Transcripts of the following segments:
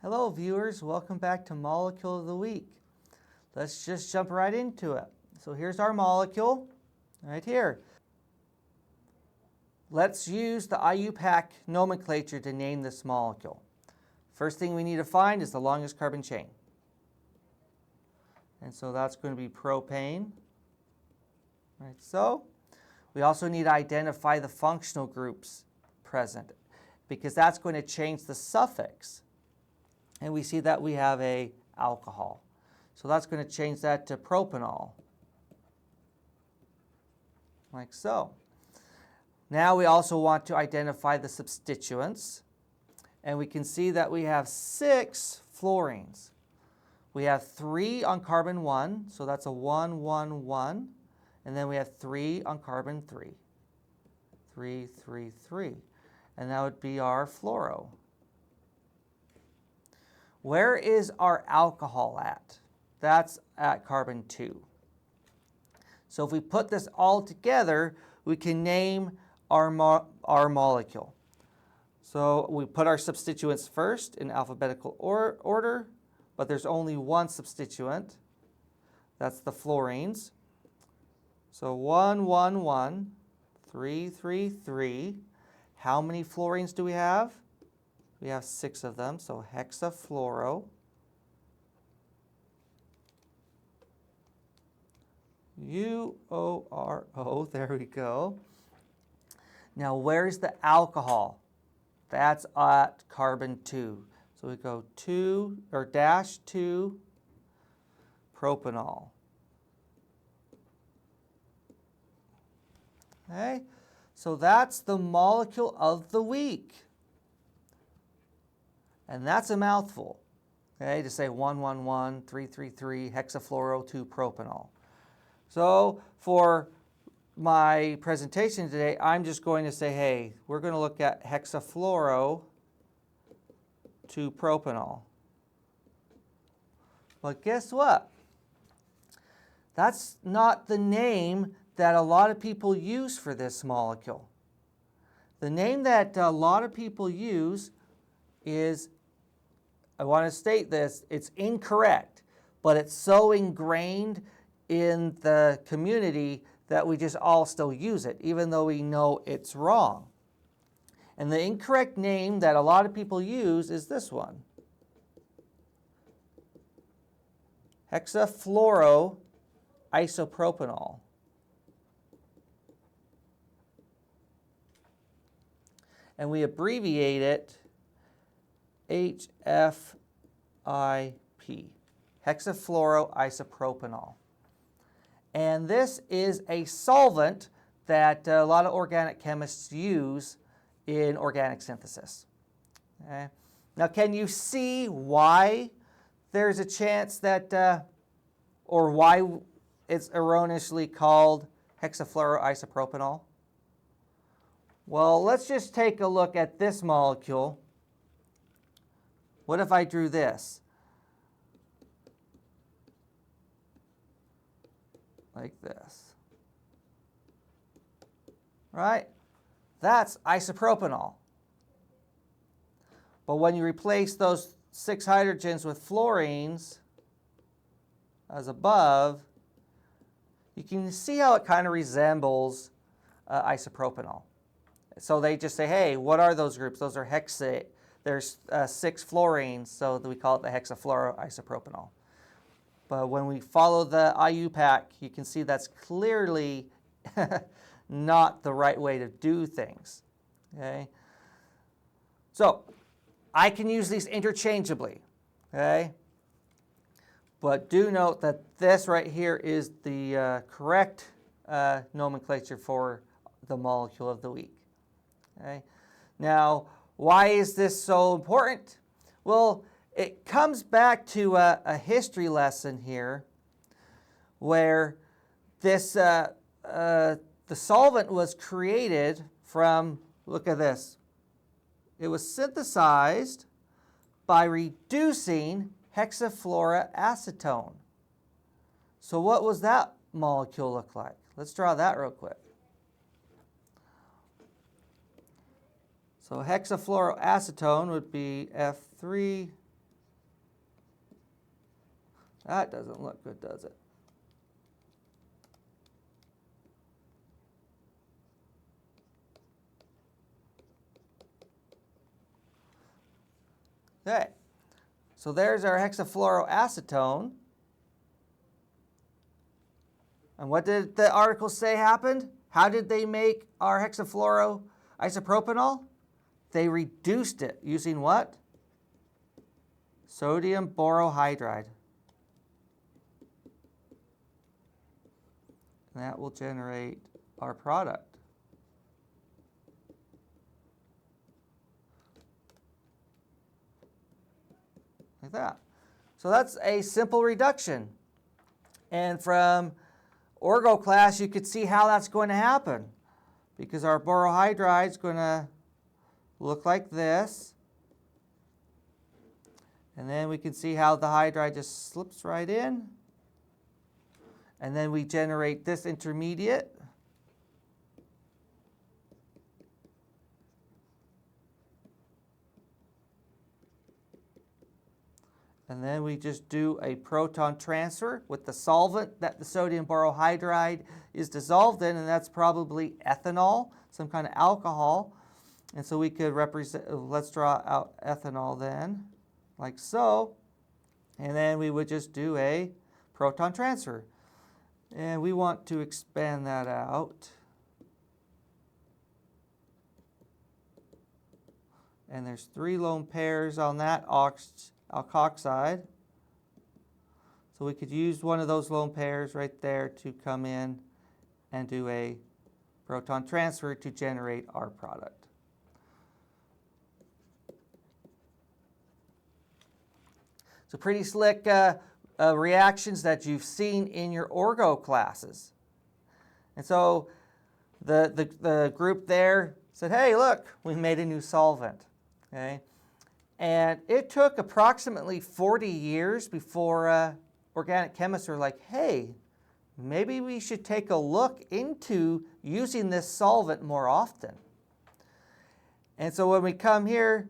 Hello viewers, welcome back to Molecule of the Week. Let's just jump right into it. So here's our molecule, right here. Let's use the IUPAC nomenclature to name this molecule. First thing we need to find is the longest carbon chain. And so that's going to be propane. Right, so we also need to identify the functional groups present because that's going to change the suffix. And we see that we have a alcohol. So that's going to change that to propanol, like so. Now we also want to identify the substituents. And we can see that we have 6 fluorines. We have 3 on carbon 1, so that's a 1, 1, 1. And then we have 3 on carbon 3. 3, 3, 3. And that would be our fluoro. Where is our alcohol at? That's at carbon 2. So if we put this all together, we can name our molecule. So we put our substituents first in alphabetical order, but there's only one substituent. That's the fluorines. So 1, 1, 1, 3, 3, 3. How many fluorines do we have? We have 6 of them, so hexafluoro. UORO, there we go. Now where's the alcohol? That's at carbon 2. So we go 2 or dash 2 propanol. Okay, so that's the molecule of the week. And that's a mouthful, okay, to say 111, 333, hexafluoro 2 propanol. So for my presentation today, I'm just going to say, hey, we're going to look at hexafluoro 2 propanol. But guess what? That's not the name that a lot of people use for this molecule. The name that a lot of people use is, I want to state this, it's incorrect, but it's so ingrained in the community that we just all still use it, even though we know it's wrong. And the incorrect name that a lot of people use is this one. Hexafluoroisopropanol. And we abbreviate it HFIP, hexafluoroisopropanol. And this is a solvent that a lot of organic chemists use in organic synthesis. Okay? Now, can you see why there's a chance that, or why it's erroneously called hexafluoroisopropanol? Well, let's just take a look at this molecule. What if I drew this? Like this. Right? That's isopropanol. But when you replace those 6 hydrogens with fluorines, as above, you can see how it kind of resembles isopropanol. So they just say, hey, what are those groups? Those are hexate. There's 6 fluorines, so we call it the hexafluoroisopropanol. But when we follow the IUPAC, you can see that's clearly not the right way to do things. Okay? So I can use these interchangeably. Okay? But do note that this right here is the correct nomenclature for the molecule of the week. Okay? Now, why is this so important? Well, it comes back to a history lesson here where this, the solvent was created from, look at this, it was synthesized by reducing hexafluoroacetone. So what was that molecule look like? Let's draw that real quick. So hexafluoroacetone would be F3 That doesn't look good, does it? Okay, so there's our hexafluoroacetone. And what did the article say happened? How did they make our hexafluoroisopropanol? They reduced it using what? Sodium borohydride. And that will generate our product. Like that. So that's a simple reduction. And from Orgo class, you could see how that's going to happen, because our borohydride is going to look like this. And then we can see how the hydride just slips right in. And then we generate this intermediate. And then we just do a proton transfer with the solvent that the sodium borohydride is dissolved in, and that's probably ethanol, some kind of alcohol. And so we could represent, let's draw out ethanol then, like so. And then we would just do a proton transfer. And we want to expand that out. And there's 3 lone pairs on that alkoxide. So we could use one of those lone pairs right there to come in and do a proton transfer to generate our product. So pretty slick reactions that you've seen in your Orgo classes. And so the group there said, hey, look, we made a new solvent. Okay? And it took approximately 40 years before organic chemists were like, hey, maybe we should take a look into using this solvent more often. And so when we come here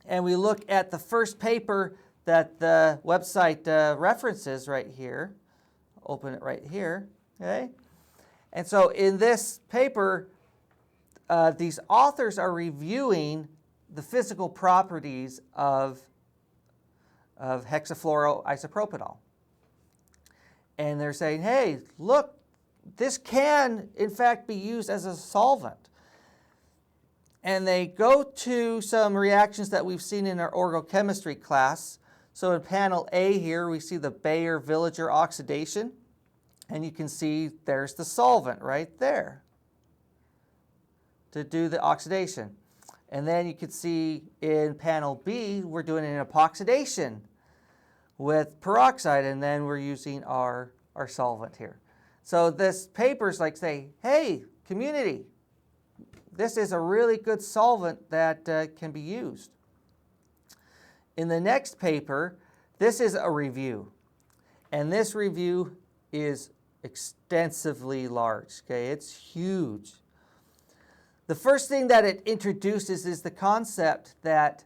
and we look at the first paper that the website references right here, open it right here, okay? And so in this paper, these authors are reviewing the physical properties of hexafluoroisopropanol. And they're saying, hey, look, this can, in fact, be used as a solvent. And they go to some reactions that we've seen in our orgochemistry class. So in panel A here, we see the Baeyer-Villiger oxidation. And you can see there's the solvent right there to do the oxidation. And then you can see in panel B, we're doing an epoxidation with peroxide, and then we're using our solvent here. So this paper's like say, hey, community, this is a really good solvent that can be used. In the next paper, this is a review. And this review is extensively large. Okay, it's huge. The first thing that it introduces is the concept that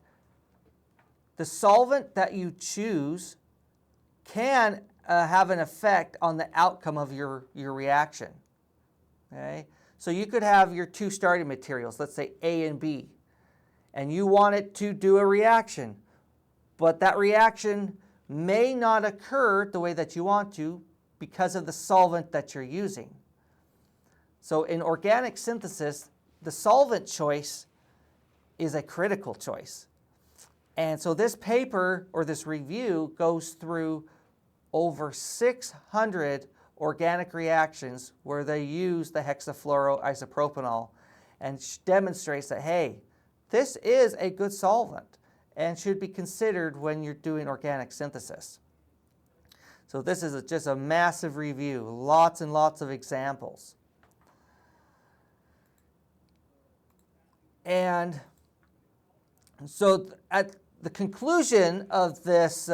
the solvent that you choose can have an effect on the outcome of your reaction. Okay? So you could have your 2 starting materials, let's say A and B, and you want it to do a reaction, but that reaction may not occur the way that you want to because of the solvent that you're using. So in organic synthesis, the solvent choice is a critical choice. And so this paper or this review goes through over 600 organic reactions where they use the hexafluoroisopropanol and demonstrates that, hey, this is a good solvent and should be considered when you're doing organic synthesis. So this is just a massive review, lots and lots of examples. And so at the conclusion of this,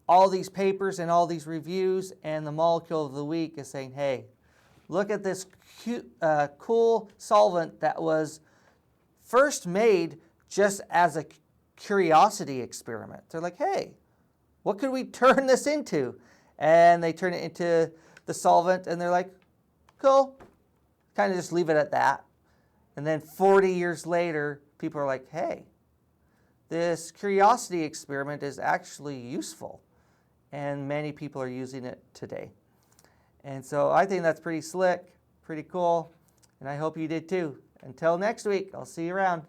all these papers and all these reviews and the molecule of the week is saying, hey, look at this cool solvent that was first made just as a curiosity experiment. They're like, hey, What could we turn this into? And they turn it into the solvent, and they're like, cool. Kind of just leave it at that. And then 40 years later, people are like, hey, this curiosity experiment is actually useful. And many people are using it today. And so I think that's pretty slick, pretty cool, and I hope you did too. Until next week, I'll see you around.